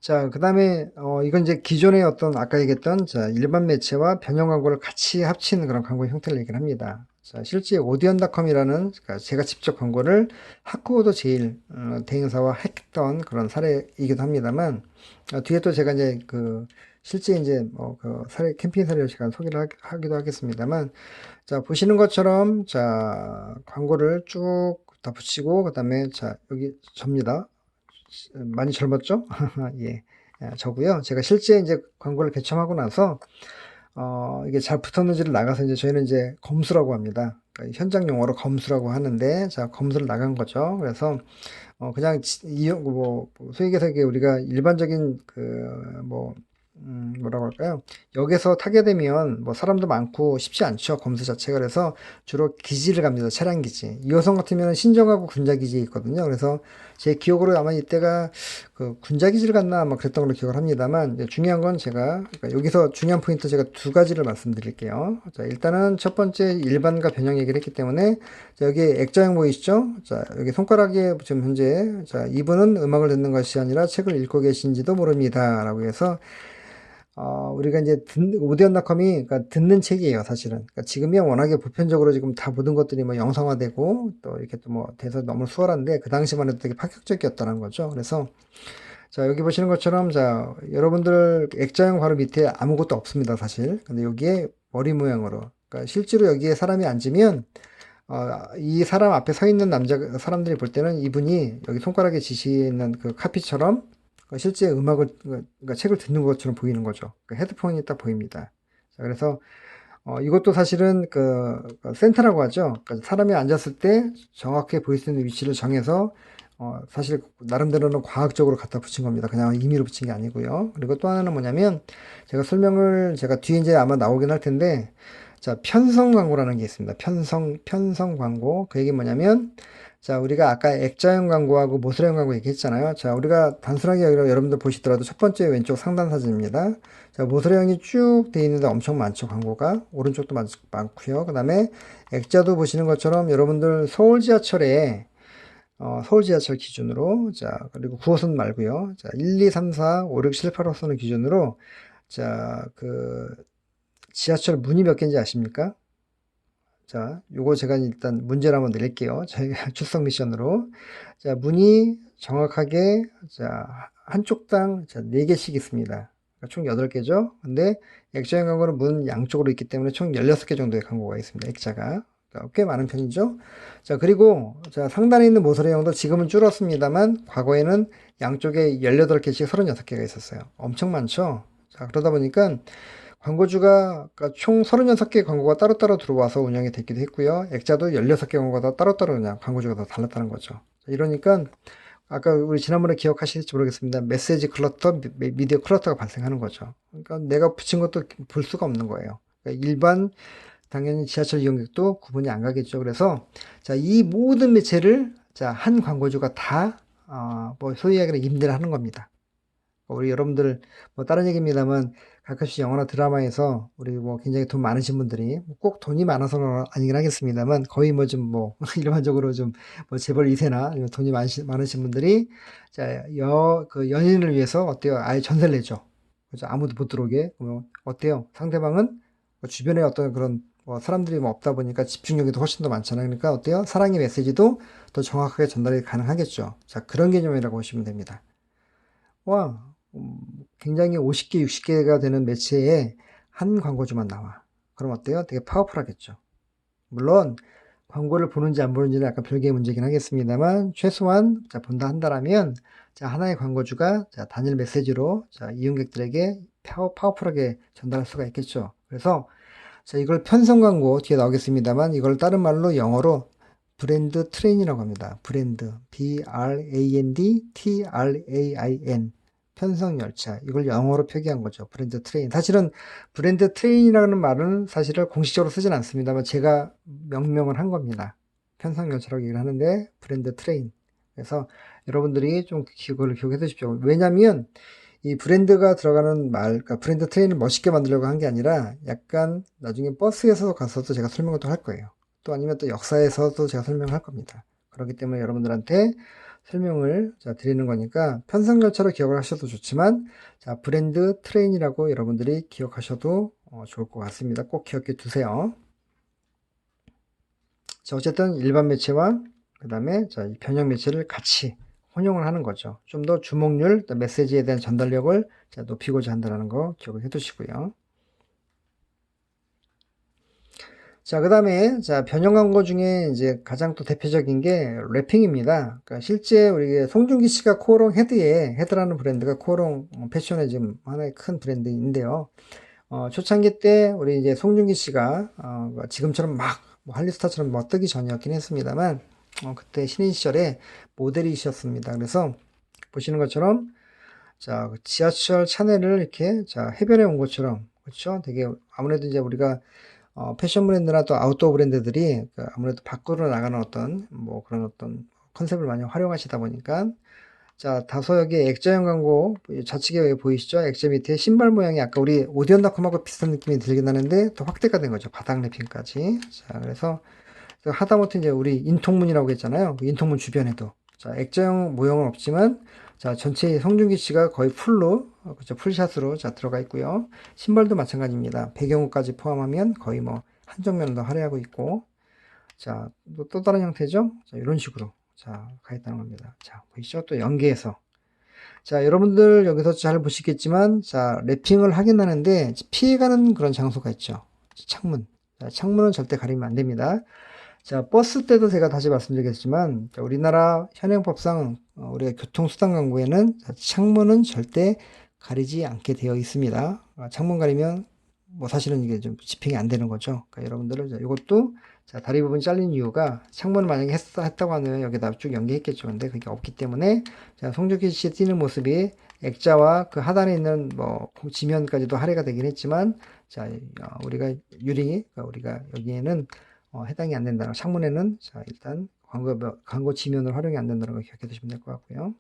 자, 그다음에 이건 이제 기존의 어떤 아까 얘기했던 자, 일반 매체와 변형 광고를 같이 합친 그런 광고 형태를 얘기를 합니다. 자, 실제 오디언닷컴이라는 그러니까 제가 직접 광고를 하크오더 제일 대행사와 했던 그런 사례이기도 합니다만 뒤에 또 제가 이제 그 실제 이제 그 사례 캠페인 사례를 제가 소개를 하기도 하겠습니다만 자, 보시는 것처럼 자, 광고를 쭉 다 붙이고 그다음에 자, 여기 접니다. 많이 젊었죠? 예, 저고요. 제가 실제 이제 광고를 개첨하고 나서 이게 잘 붙었는지를 나가서 이제 저희는 이제 검수라고 합니다. 그러니까 현장 용어로 검수라고 하는데, 자, 검수를 나간 거죠. 그래서, 그냥, 소위 얘기해서 이게 우리가 일반적인, 뭐라고 할까요? 역에서 타게 되면, 뭐, 사람도 많고 쉽지 않죠. 검수 자체가. 그래서 주로 기지를 갑니다. 차량 기지. 2호선 같으면 신정하고 군자 기지 있거든요. 그래서 제 기억으로 아마 이때가 그 군자 기지를 갔나 아마 그랬던 걸로 기억을 합니다만, 이제 중요한 건 제가, 그러니까 여기서 중요한 포인트 제가 두 가지를 말씀드릴게요. 자, 일단은 첫 번째 일반과 변형 얘기를 했기 때문에, 자, 여기 액자형 보이시죠? 자, 여기 손가락에 지금 현재, 자, 이분은 음악을 듣는 것이 아니라 책을 읽고 계신지도 모릅니다. 라고 해서, 우리가 이제 오디언닷컴이 그러니까 듣는 책이에요, 사실은. 그러니까 지금이야 워낙에 보편적으로 지금 다 모든 것들이 뭐 영상화되고 또 이렇게 또 뭐 돼서 너무 수월한데 그 당시만 해도 되게 파격적이었다는 거죠. 그래서 자, 여기 보시는 것처럼 자, 여러분들 액자형 바로 밑에 아무것도 없습니다, 사실. 근데 여기에 머리 모양으로. 그러니까 실제로 여기에 사람이 앉으면 이 사람 앞에 서 있는 사람들이 볼 때는 이분이 여기 손가락에 지시는 그 카피처럼 실제 음악을, 그러니까 책을 듣는 것처럼 보이는 거죠. 그 헤드폰이 딱 보입니다. 자, 그래서, 이것도 사실은 센터라고 하죠. 그러니까 사람이 앉았을 때 정확하게 보일 수 있는 위치를 정해서, 사실 나름대로는 과학적으로 갖다 붙인 겁니다. 그냥 임의로 붙인 게 아니고요. 그리고 또 하나는 뭐냐면, 제가 뒤에 이제 아마 나오긴 할 텐데, 자, 편성 광고라는 게 있습니다. 편성 광고. 그 얘기 뭐냐면, 자, 우리가 아까 액자형 광고하고 모서리형 광고 얘기했잖아요. 자, 우리가 단순하게 여러분들 보시더라도 첫 번째 왼쪽 상단 사진입니다. 자, 모서리형이 쭉 돼 있는데 엄청 많죠, 광고가. 오른쪽도 많고요. 그 다음에 액자도 보시는 것처럼 여러분들 서울 지하철에 서울 지하철 기준으로, 자, 그리고 9호선 말고요. 자, 1, 2, 3, 4, 5, 6, 7, 8호선을 기준으로, 자, 지하철 문이 몇 개인지 아십니까? 자, 요거 제가 일단 문제를 한번 낼게요. 저희가 출석 미션으로. 자, 문이 정확하게, 자, 한쪽당, 자, 4개씩 있습니다. 그러니까 총 8개죠? 근데 액자형 광고는 문 양쪽으로 있기 때문에 총 16개 정도의 광고가 있습니다. 액자가. 꽤 많은 편이죠? 자, 그리고, 자, 상단에 있는 모서리형도 지금은 줄었습니다만, 과거에는 양쪽에 18개씩 36개가 있었어요. 엄청 많죠? 자, 그러다 보니까, 광고주가 그러니까 총 36개 광고가 따로따로 들어와서 운영이 됐기도 했고요. 액자도 16개 광고가 다 따로따로 그냥 광고주가 다 달랐다는 거죠. 이러니까 아까 우리 지난번에 기억하실지 모르겠습니다. 메시지 클러터, 미디어 클러터가 발생하는 거죠. 그러니까 내가 붙인 것도 볼 수가 없는 거예요. 그러니까 일반 당연히 지하철 이용객도 구분이 안 가겠죠. 그래서 자, 이 모든 매체를 자, 한 광고주가 다 뭐 소위 얘기하는 임대를 하는 겁니다. 우리 여러분들 뭐 다른 얘기입니다만 가끔씩 영화나 드라마에서 우리 뭐 굉장히 돈 많으신 분들이 꼭 돈이 많아서는 아니긴 하겠습니다만 거의 뭐 좀 뭐 일반적으로 좀 뭐 재벌 2세나 아니면 돈이 많으신 분들이 자, 그 연인을 위해서 어때요? 아예 전세를 내죠. 그죠? 아무도 못 들어오게. 그러면 어때요? 상대방은 뭐 주변에 어떤 그런 뭐 사람들이 뭐 없다 보니까 집중력이 더 훨씬 더 많잖아요. 그러니까 어때요? 사랑의 메시지도 더 정확하게 전달이 가능하겠죠. 자, 그런 개념이라고 보시면 됩니다. 와, 굉장히 50개, 60개가 되는 매체에 한 광고주만 나와. 그럼 어때요? 되게 파워풀하겠죠. 물론 광고를 보는지 안 보는지는 약간 별개의 문제긴 하겠습니다만 최소한 자, 본다 한다라면 자, 하나의 광고주가 자, 단일 메시지로 자, 이용객들에게 파워풀하게 전달할 수가 있겠죠. 그래서 자, 이걸 편성 광고 뒤에 나오겠습니다만 이걸 다른 말로 영어로 브랜드 트레인이라고 합니다. 브랜드 BRAND TRAIN 편성 열차 이걸 영어로 표기한 거죠. 브랜드 트레인. 사실은 브랜드 트레인이라는 말은 사실은 공식적으로 쓰진 않습니다만 제가 명명을 한 겁니다. 편성 열차라고 얘기를 하는데 브랜드 트레인. 그래서 여러분들이 좀 그걸 기억해 두십시오. 왜냐하면 이 브랜드가 들어가는 말, 그러니까 브랜드 트레인을 멋있게 만들려고 한 게 아니라 약간 나중에 버스에서 가서도 제가 설명을 또 할 거예요. 또 아니면 또 역사에서도 제가 설명을 할 겁니다. 그렇기 때문에 여러분들한테 설명을 드리는 거니까 편성열차로 기억을 하셔도 좋지만 자, 브랜드 트레인이라고 여러분들이 기억하셔도 좋을 것 같습니다. 꼭 기억해 두세요. 자, 어쨌든 일반 매체와 그 다음에 이 변형 매체를 같이 혼용을 하는 거죠. 좀 더 주목률, 메시지에 대한 전달력을 높이고자 한다는 거 기억을 해 두시고요. 자, 그 다음에, 자, 변형 광고 중에 이제 가장 또 대표적인 게 랩핑입니다. 그러니까 실제 우리 송중기 씨가 코오롱 헤드라는 브랜드가 코오롱 패션의 지금 하나의 큰 브랜드인데요. 초창기 때 우리 이제 송중기 씨가 지금처럼 막 뭐 할리스타처럼 뭐 뜨기 전이었긴 했습니다만 그때 신인 시절에 모델이셨습니다. 그래서 보시는 것처럼 자, 그 지하철 차내를 이렇게 자, 해변에 온 것처럼 그렇죠? 되게 아무래도 이제 우리가 패션 브랜드나 또 아웃도어 브랜드들이 그 아무래도 밖으로 나가는 어떤 뭐 그런 어떤 컨셉을 많이 활용하시다 보니까 자, 다소 여기 액자형 광고 좌측에 여기 보이시죠? 액자 밑에 신발 모양이 아까 우리 오디언닷컴하고 비슷한 느낌이 들긴 하는데 더 확대가 된 거죠. 바닥 랩핑까지. 자, 그래서 하다못해 이제 우리 인통문이라고 했잖아요. 그 인통문 주변에도 자, 액자형 모형은 없지만 자, 전체 송중기 씨가 거의 풀로 그렇죠. 풀샷으로 자, 들어가 있고요. 신발도 마찬가지입니다. 배경까지 포함하면 거의 뭐 한정면을 더 할애하고 있고 자, 또 다른 형태죠? 자, 이런 식으로 자, 가 있다는 겁니다. 자, 보이시죠? 또 연계해서 자, 여러분들 여기서 잘 보시겠지만 자, 랩핑을 하긴 하는데 피해가는 그런 장소가 있죠. 창문. 자, 창문은 절대 가리면 안 됩니다. 자, 버스 때도 제가 다시 말씀드리겠지만 자, 우리나라 현행법상 우리가 교통수단 광고에는 자, 창문은 절대 가리지 않게 되어 있습니다. 창문 가리면 뭐 사실은 이게 좀 집행이 안 되는 거죠. 그러니까 여러분들은 이것도 자, 다리 부분 잘린 이유가 창문을 만약에 했다고 하면 여기다 쭉 연계했겠죠. 근데 그게 없기 때문에 자, 송중기 씨 뛰는 모습이 액자와 그 하단에 있는 뭐 지면까지도 할애가 되긴 했지만 자, 우리가 그러니까 우리가 여기에는 해당이 안 된다는 창문에는 자, 일단 광고 지면을 활용이 안 된다는 걸 기억해 두시면 될 것 같고요.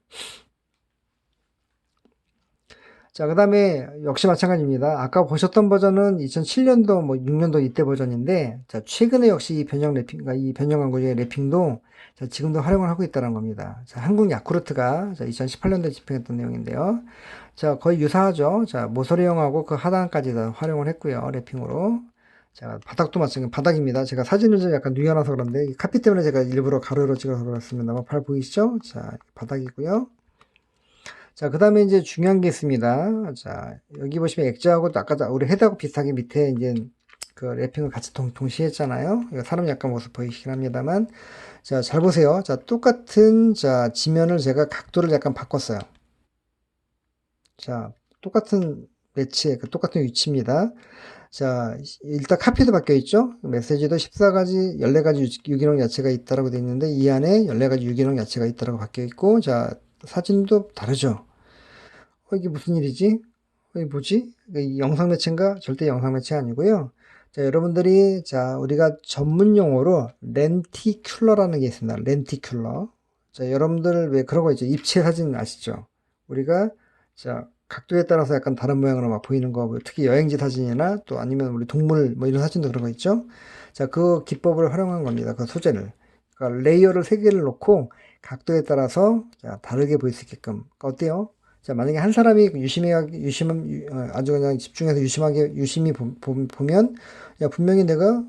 자, 그 다음에 역시 마찬가지입니다. 아까 보셨던 버전은 2007년도, 뭐 6년도 이때 버전인데, 자, 최근에 역시 이 변형 랩핑, 그러니까 이 변형 광고의 랩핑도 자, 지금도 활용을 하고 있다는 겁니다. 자, 한국 야쿠르트가 자, 2018년도에 집행했던 내용인데요. 자, 거의 유사하죠. 자, 모서리형하고 그 하단까지 다 활용을 했고요. 랩핑으로. 자, 바닥도 마찬가지, 바닥입니다. 제가 사진을 좀 약간 누여놔서 그런데, 이 카피 때문에 제가 일부러 가로로 찍어서 그렇습니다. 발 보이시죠? 자, 바닥이고요. 자, 그 다음에 이제 중요한 게 있습니다. 자, 여기 보시면 액자하고 아까 우리 헤드하고 비슷하게 밑에 이제 그 랩핑을 같이 동시에 했잖아요. 이거 사람 약간 모습 보이시긴 합니다만. 자, 잘 보세요. 자, 똑같은, 자, 지면을 제가 각도를 약간 바꿨어요. 자, 똑같은 매치에, 그 똑같은 위치입니다. 자, 일단 카피도 바뀌어 있죠? 메시지도 14가지, 14가지 유기농 야채가 있다라고 되어 있는데, 이 안에 14가지 유기농 야채가 있다라고 바뀌어 있고, 자, 사진도 다르죠? 이게 무슨 일이지? 이게 뭐지? 이 영상 매체인가? 절대 영상 매체 아니고요. 자, 여러분들이, 자, 우리가 전문 용어로 렌티큘러라는 게 있습니다. 렌티큘러. 자, 여러분들 왜 그런 거 있죠? 입체 사진 아시죠? 우리가, 자, 각도에 따라서 약간 다른 모양으로 막 보이는 거, 뭐 특히 여행지 사진이나 또 아니면 우리 동물 뭐 이런 사진도 그런 거 있죠? 자, 그 기법을 활용한 겁니다. 그 소재를. 그러니까 레이어를 3개를 놓고 각도에 따라서 자, 다르게 보일 수 있게끔. 그러니까 어때요? 자, 만약에 한 사람이 아주 그냥 집중해서 유심히 보면, 야, 분명히 내가,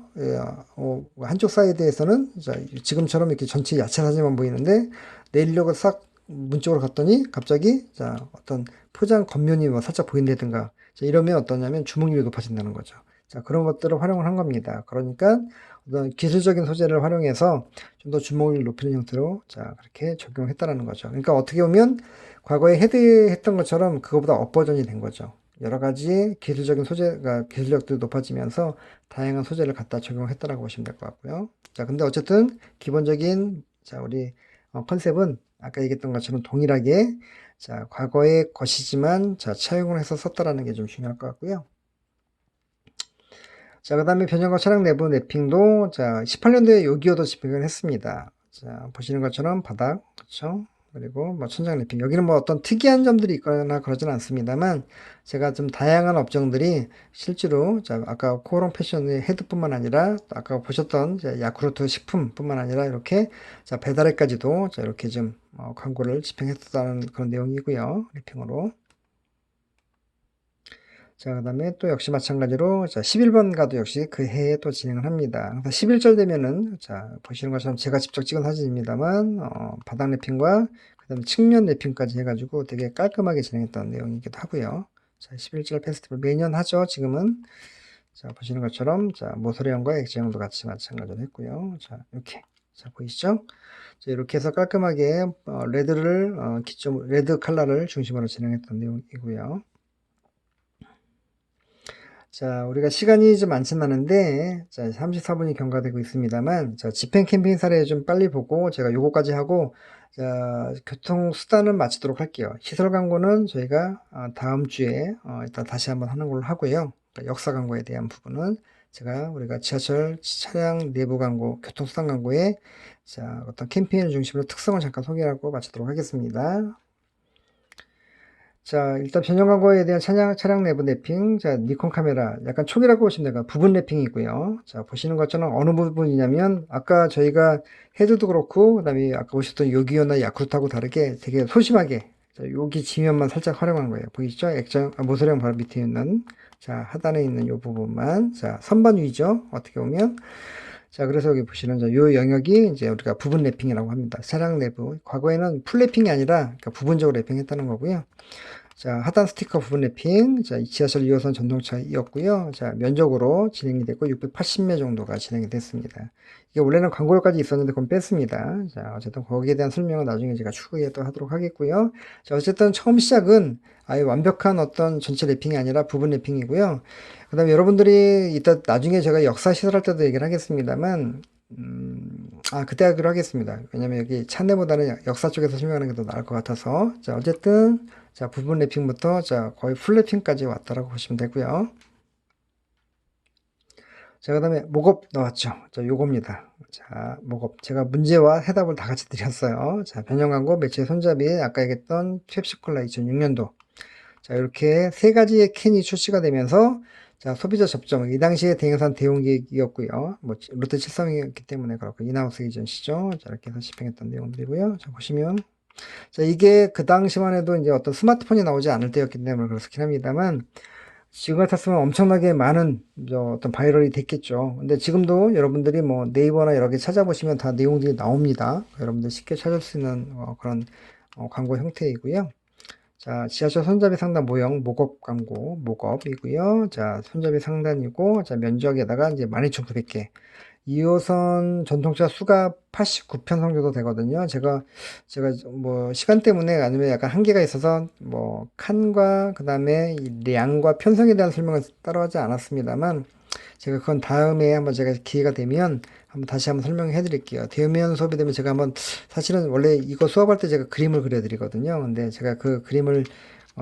한쪽 사이드에서는, 자, 지금처럼 이렇게 전체 야채 사진만 보이는데, 내 인력을 싹 문쪽으로 갔더니, 갑자기, 자, 어떤 포장 겉면이 뭐 살짝 보인다든가, 자, 이러면 어떠냐면 주목률이 높아진다는 거죠. 자, 그런 것들을 활용을 한 겁니다. 그러니까, 어떤 기술적인 소재를 활용해서 좀 더 주목률을 높이는 형태로, 자, 그렇게 적용했다라는 거죠. 그러니까 어떻게 보면, 과거에 헤드했던 것처럼 그거보다 업버전이 된 거죠. 여러 가지 기술적인 소재가 기술력도 높아지면서 다양한 소재를 갖다 적용했다라고 보시면 될 것 같고요. 자, 근데 어쨌든 기본적인 자, 우리 컨셉은 아까 얘기했던 것처럼 동일하게 자, 과거의 것이지만 자, 차용을 해서 썼다라는 게 좀 중요할 것 같고요. 자, 그 다음에 변형과 차량 내부 랩핑도 자, 18년도에 요기요도 집행을 했습니다. 자, 보시는 것처럼 바닥, 그렇죠? 그리고 뭐 천장 랩핑. 여기는 뭐 어떤 특이한 점들이 있거나 그러진 않습니다만 제가 좀 다양한 업종들이 실제로 자, 아까 코오롱 패션의 헤드뿐만 아니라 아까 보셨던 자, 야쿠르트 식품뿐만 아니라 이렇게 자, 배달에까지도 자, 이렇게 좀 광고를 집행했다는 그런 내용이고요. 랩핑으로. 자, 그 다음에 또 역시 마찬가지로, 자, 11번 가도 역시 그 해에 또 진행을 합니다. 11절 되면은, 자, 보시는 것처럼 제가 직접 찍은 사진입니다만, 바닥 랩핑과 그 다음에 측면 랩핑까지 해가지고 되게 깔끔하게 진행했던 내용이기도 하고요. 자, 11절 페스티벌 매년 하죠, 지금은. 자, 보시는 것처럼, 자, 모서리형과 액자형도 같이 마찬가지로 했고요. 자, 이렇게. 자, 보이시죠? 자, 이렇게 해서 깔끔하게, 레드 컬러를 중심으로 진행했던 내용이고요. 자, 우리가 시간이 좀 많진 않은데, 자, 34분이 경과되고 있습니다만, 자, 집행 캠페인 사례 좀 빨리 보고, 제가 요거까지 하고, 자, 교통수단은 마치도록 할게요. 시설 광고는 저희가 다음 주에 일단 다시 한번 하는 걸로 하고요. 그러니까 역사 광고에 대한 부분은 우리가 지하철 차량 내부 광고, 교통수단 광고에 자, 어떤 캠페인을 중심으로 특성을 잠깐 소개하고 마치도록 하겠습니다. 자, 일단 변형 광고에 대한 차량 내부 랩핑. 자, 니콘 카메라. 약간 촉이라고 보시면 돼요. 부분 랩핑이고요. 자, 보시는 것처럼 어느 부분이냐면, 아까 저희가 헤드도 그렇고, 그 다음에 아까 보셨던 요기요나 야쿠르트하고 다르게 되게 소심하게, 자, 여기 지면만 살짝 활용한 거예요. 보이시죠? 모서리형 바로 밑에 있는, 자, 하단에 있는 요 부분만. 자, 선반 위죠? 어떻게 보면. 자, 그래서 여기 보시는 요 영역이 이제 우리가 부분 랩핑이라고 합니다. 차량 내부. 과거에는 풀 랩핑이 아니라 그러니까 부분적으로 랩핑했다는 거고요. 자, 하단 스티커 부분 랩핑. 자, 지하철 2호선 전동차이었고요. 자, 면적으로 진행이 됐고 680매 정도가 진행이 됐습니다. 이게 원래는 광고료까지 있었는데 그건 뺐습니다. 자, 어쨌든 거기에 대한 설명은 나중에 제가 추후에 또 하도록 하겠고요. 자, 어쨌든 처음 시작은 아예 완벽한 어떤 전체 랩핑이 아니라 부분 랩핑이고요. 그 다음에 여러분들이 이따 나중에 제가 역사 시설할 때도 얘기를 하겠습니다만, 그때 하기로 하겠습니다. 왜냐면 여기 차내보다는 역사 쪽에서 설명하는 게 더 나을 것 같아서. 자, 어쨌든, 자, 부분 랩핑부터, 자, 거의 풀 랩핑까지 왔다라고 보시면 되고요. 자, 그 다음에 목업 나왔죠. 자, 요겁니다. 자, 목업. 제가 문제와 해답을 다 같이 드렸어요. 자, 변형 광고, 매체 손잡이, 아까 얘기했던 펩시콜라 2006년도. 자, 이렇게 세 가지의 캔이 출시가 되면서, 자, 소비자 접점. 이 당시에 대행산 대용기획이었고요. 뭐, 롯데 73이었기 때문에 그렇고, 인하우스 에이전시죠. 자, 이렇게 해서 집행했던 내용들이고요. 자, 보시면. 자, 이게 그 당시만 해도 이제 어떤 스마트폰이 나오지 않을 때였기 때문에 그렇긴 합니다만, 지금 같았으면 엄청나게 많은 어떤 바이럴이 됐겠죠. 근데 지금도 여러분들이 뭐 네이버나 여러 개 찾아보시면 다 내용들이 나옵니다. 여러분들 쉽게 찾을 수 있는 그런 광고 형태이고요. 자, 지하철 손잡이 상단 모형 목업 광고, 목업이고요. 자, 손잡이 상단이고, 자, 면적에다가 이제 12,900개. 2호선 전통차 수가 89편성 정도 되거든요. 제가 뭐 시간 때문에 아니면 약간 한계가 있어서 뭐 칸과 그 다음에 량과 편성에 대한 설명을 따로 하지 않았습니다만 제가 그건 다음에 한번 제가 기회가 되면 다시 한번 설명해 드릴게요. 대면 수업이 되면 제가 한번 사실은 원래 이거 수업할 때 제가 그림을 그려 드리거든요. 근데 제가 그 그림을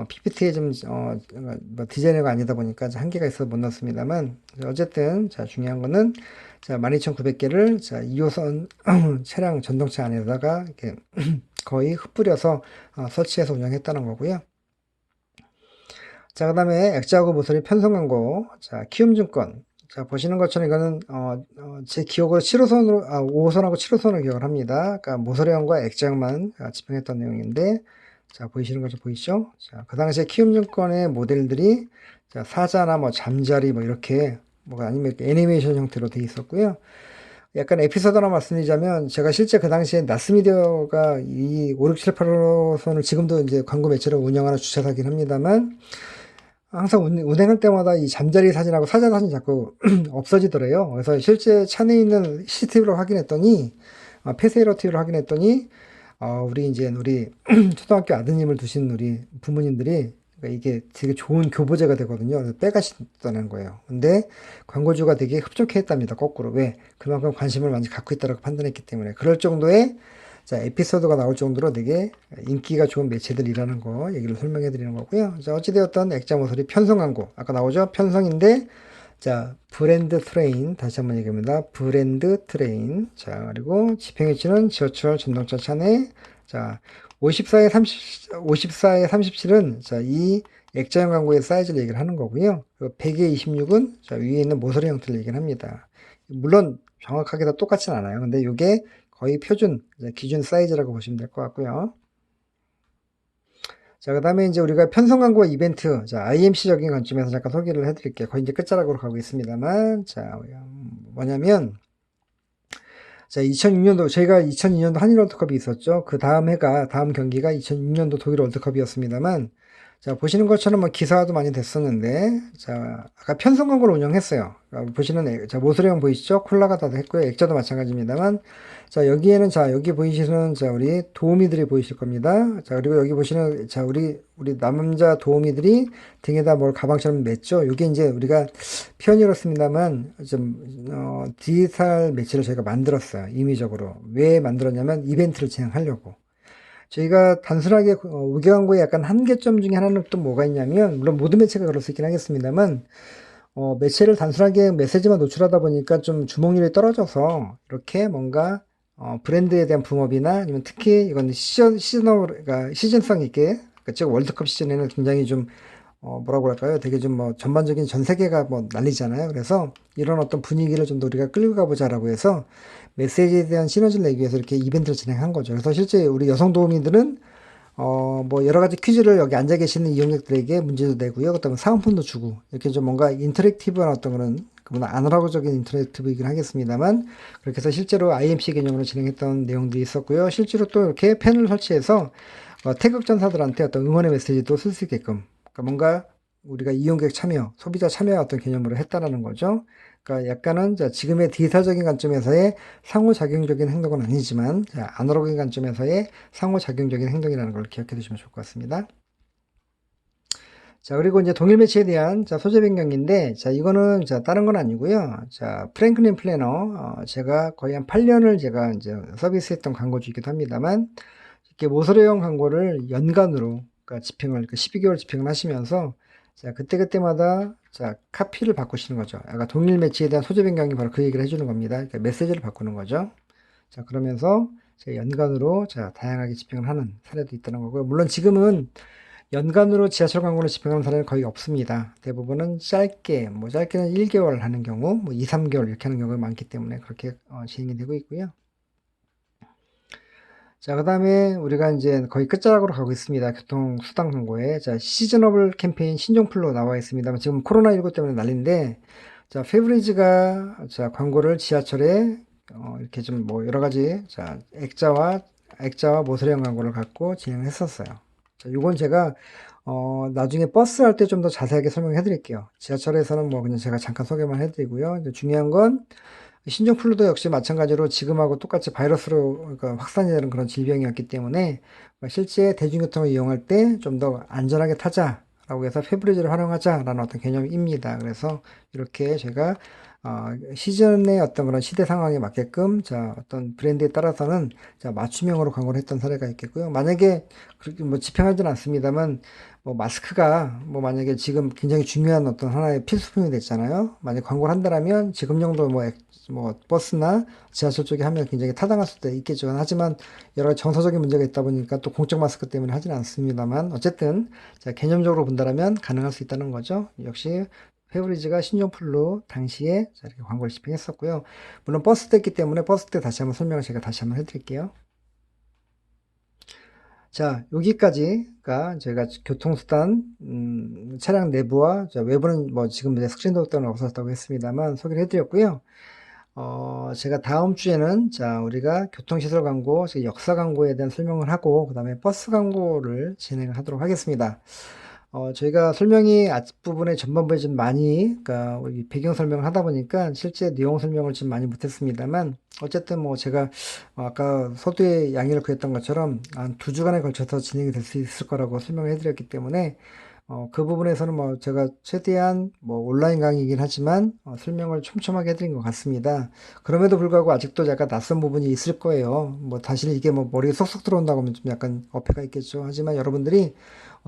PPT에 뭐 디자이너가 아니다 보니까 한계가 있어서 못 넣었습니다만, 어쨌든, 자, 중요한 거는, 자, 12,900개를, 자, 2호선 차량 전동차 안에다가 이렇게 거의 흩뿌려서 설치해서 운영했다는 거고요. 자, 그 다음에 액자하고 모서리 편성 광고, 자, 키움증권. 자, 보시는 것처럼 이거는, 제 기억으로 7호선으로, 5호선하고 7호선을 기억을 합니다. 그러니까 모서리형과 액자형만 집행했던 내용인데, 자, 보이시는 것좀 보이시죠? 자, 그 당시에 키움증권의 모델들이, 자, 사자나 뭐 잠자리 뭐 이렇게, 뭐 아니면 이렇게 애니메이션 형태로 되어 있었고요. 약간 에피소드 하나 말씀드리자면, 제가 실제 그 당시에 나스미디어가 이 5, 6, 7, 8호선을 지금도 이제 광고 매체로 운영하는 주차사긴 합니다만, 항상 운행할 때마다 이 잠자리 사진하고 사자 사진이 자꾸 없어지더래요. 그래서 실제 차 내에 있는 CCTV로 확인했더니, 폐쇄로 TV로 확인했더니, 우리 초등학교 아드님을 두신 우리 부모님들이 그러니까 이게 되게 좋은 교보제가 되거든요. 그래서 빼가신다는 거예요. 근데 광고주가 되게 흡족해 했답니다. 거꾸로. 왜? 그만큼 관심을 많이 갖고 있다고 판단했기 때문에. 그럴 정도의 자, 에피소드가 나올 정도로 되게 인기가 좋은 매체들이라는 거 얘기를 설명해 드리는 거고요. 자, 어찌되었던 액자 모서리 편성 광고. 아까 나오죠? 편성인데, 자, 브랜드 트레인. 다시 한번 얘기합니다. 브랜드 트레인. 자, 그리고 집행위치는 지하철 전동차 차내. 자, 54에 37은, 자, 이 액자형 광고의 사이즈를 얘기를 하는 거고요. 100에 26은, 자, 위에 있는 모서리 형태를 얘기를 합니다. 물론, 정확하게 다 똑같진 않아요. 근데 이게 거의 표준, 기준 사이즈라고 보시면 될 것 같고요. 자, 그 다음에 이제 우리가 편성 광고 이벤트, 자, IMC적인 관점에서 잠깐 소개를 해드릴게요. 거의 이제 끝자락으로 가고 있습니다만, 자, 뭐냐면, 자, 2006년도, 저희가 2002년도 한일 월드컵이 있었죠. 그 다음 해가, 다음 경기가 2006년도 독일 월드컵이었습니다만, 자, 보시는 것처럼 뭐 기사화도 많이 됐었는데, 자, 아까 편성 광고를 운영했어요. 보시는 자, 모서리형 보이시죠? 콜라가 다 했고요. 액자도 마찬가지입니다만, 자, 여기에는 자, 여기 보이시는 자, 우리 도우미들이 보이실 겁니다. 자, 그리고 여기 보시는 자, 우리 남자 도우미들이 등에다 뭘 가방처럼 맸죠. 이게 이제 우리가 표현이렇습니다만 좀 디지털 매체를 저희가 만들었어요. 임의적으로. 왜 만들었냐면 이벤트를 진행하려고. 저희가 단순하게 우겨광고의 약간 한계점 중에 하나는 또 뭐가 있냐면, 물론 모든 매체가 그럴 수 있긴 하겠습니다만, 매체를 단순하게 메시지만 노출하다 보니까 좀 주목률이 떨어져서 이렇게 뭔가 브랜드에 대한 붕업이나 아니면 특히 이건 그러니까 시즌성 있게, 그러니까 즉 월드컵 시즌에는 굉장히 좀 뭐라고 할까요? 되게 좀 뭐 전반적인 전 세계가 뭐 난리잖아요. 그래서 이런 어떤 분위기를 좀 더 우리가 끌고 가보자라고 해서 메시지에 대한 시너지를 내기 위해서 이렇게 이벤트를 진행한 거죠. 그래서 실제 우리 여성 도우미들은 뭐 여러 가지 퀴즈를 여기 앉아 계시는 이용객들에게 문제도 내고요. 그다음에 사은품도 주고 이렇게 좀 뭔가 인터랙티브한 어떤 그런 아날로그적인 인터랙티브이긴 하겠습니다만 그렇게 해서 실제로 IMC 개념으로 진행했던 내용들이 있었고요. 실제로 또 이렇게 펜을 설치해서 태극전사들한테 어떤 응원의 메시지도 쓸 수 있게끔 그러니까 뭔가 우리가 이용객 참여, 소비자 참여의 어떤 개념으로 했다라는 거죠. 그러니까 약간은 지금의 디지털적인 관점에서의 상호작용적인 행동은 아니지만 아날로그인 관점에서의 상호작용적인 행동이라는 걸 기억해 두시면 좋을 것 같습니다. 자, 그리고 이제 동일 매체에 대한 소재 변경인데, 이거는 다른 건 아니고요. 프랭클린 플래너, 제가 거의 한 8년을 제가 이제 서비스했던 광고주이기도 합니다만, 이렇게 모서리형 광고를 연간으로, 그러니까 집행을, 12개월 집행을 하시면서, 그때그때마다, 카피를 바꾸시는 거죠. 약간 동일 매체에 대한 소재 변경이 바로 그 얘기를 해주는 겁니다. 그러니까 메시지를 바꾸는 거죠. 그러면서, 연간으로, 다양하게 집행을 하는 사례도 있다는 거고요. 물론 지금은, 연간으로 지하철 광고를 집행하는 사례는 거의 없습니다. 대부분은 짧게, 뭐 짧게는 1개월 하는 경우, 뭐 2, 3개월 이렇게 하는 경우가 많기 때문에 그렇게 진행이 되고 있고요. 자, 그 다음에 우리가 이제 거의 끝자락으로 가고 있습니다. 교통수단 광고에. 시즈너블 캠페인 신종플로 나와 있습니다. 지금 코로나19 때문에 난리인데, 페브리즈가, 광고를 지하철에, 이렇게 좀 뭐 여러 가지, 액자와 모서리형 광고를 갖고 진행을 했었어요. 요건 제가 나중에 버스 할 때 좀 더 자세하게 설명해 드릴게요. 지하철에서는 뭐 그냥 제가 잠깐 소개만 해드리고요. 중요한 건 신종플루도 역시 마찬가지로 지금하고 똑같이 바이러스로 그러니까 확산이 되는 그런 질병이었기 때문에 실제 대중교통을 이용할 때 좀 더 안전하게 타자라고 해서 페브리즈를 활용하자라는 어떤 개념입니다. 그래서 이렇게 제가 시즌의 어떤 그런 시대 상황에 맞게끔 어떤 브랜드에 따라서는 맞춤형으로 광고를 했던 사례가 있겠고요. 만약에 그렇게 뭐 집행하지는 않습니다만 뭐 마스크가 뭐 만약에 지금 굉장히 중요한 어떤 하나의 필수품이 됐잖아요. 만약 광고를 한다라면 지금 정도 뭐 버스나 지하철 쪽에 하면 굉장히 타당할 수도 있겠죠. 하지만 여러 가지 정서적인 문제가 있다 보니까 또 공적 마스크 때문에 하지는 않습니다만 어쨌든 개념적으로 본다라면 가능할 수 있다는 거죠. 역시 페브리즈가 신종플루 당시에 이렇게 광고를 집행했었고요. 물론 버스 때였기 때문에 버스 때 다시 한번 설명을 제가 다시 한번 해드릴게요. 자, 여기까지가 제가 교통수단, 차량 내부와 외부는 뭐 지금 스크린 도어 때문에 없어졌다고 했습니다만 소개를 해드렸고요. 제가 다음 주에는 우리가 교통시설 광고, 역사 광고에 대한 설명을 하고, 그 다음에 버스 광고를 진행을 하도록 하겠습니다. 저희가 설명이 앞부분에 전반부에 좀 많이, 그러니까 배경 설명을 하다 보니까 실제 내용 설명을 좀 많이 못했습니다만, 어쨌든 뭐 제가 아까 서두에 양해를 구했던 것처럼 한 2주간에 걸쳐서 진행이 될 수 있을 거라고 설명을 해드렸기 때문에, 그 부분에서는 뭐 제가 최대한 뭐 온라인 강의이긴 하지만 설명을 촘촘하게 해드린 것 같습니다. 그럼에도 불구하고 아직도 약간 낯선 부분이 있을 거예요. 뭐 다시 이게 뭐 머리에 쏙쏙 들어온다고 하면 좀 약간 어폐가 있겠죠. 하지만 여러분들이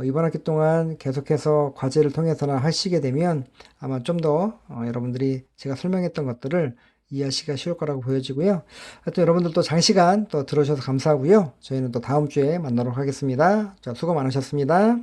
이번 학기 동안 계속해서 과제를 통해서나 하시게 되면 아마 좀 더 여러분들이 제가 설명했던 것들을 이해하시기가 쉬울 거라고 보여지고요. 하여튼 여러분들도 장시간 또 들어주셔서 감사하고요. 저희는 또 다음 주에 만나도록 하겠습니다. 자, 수고 많으셨습니다.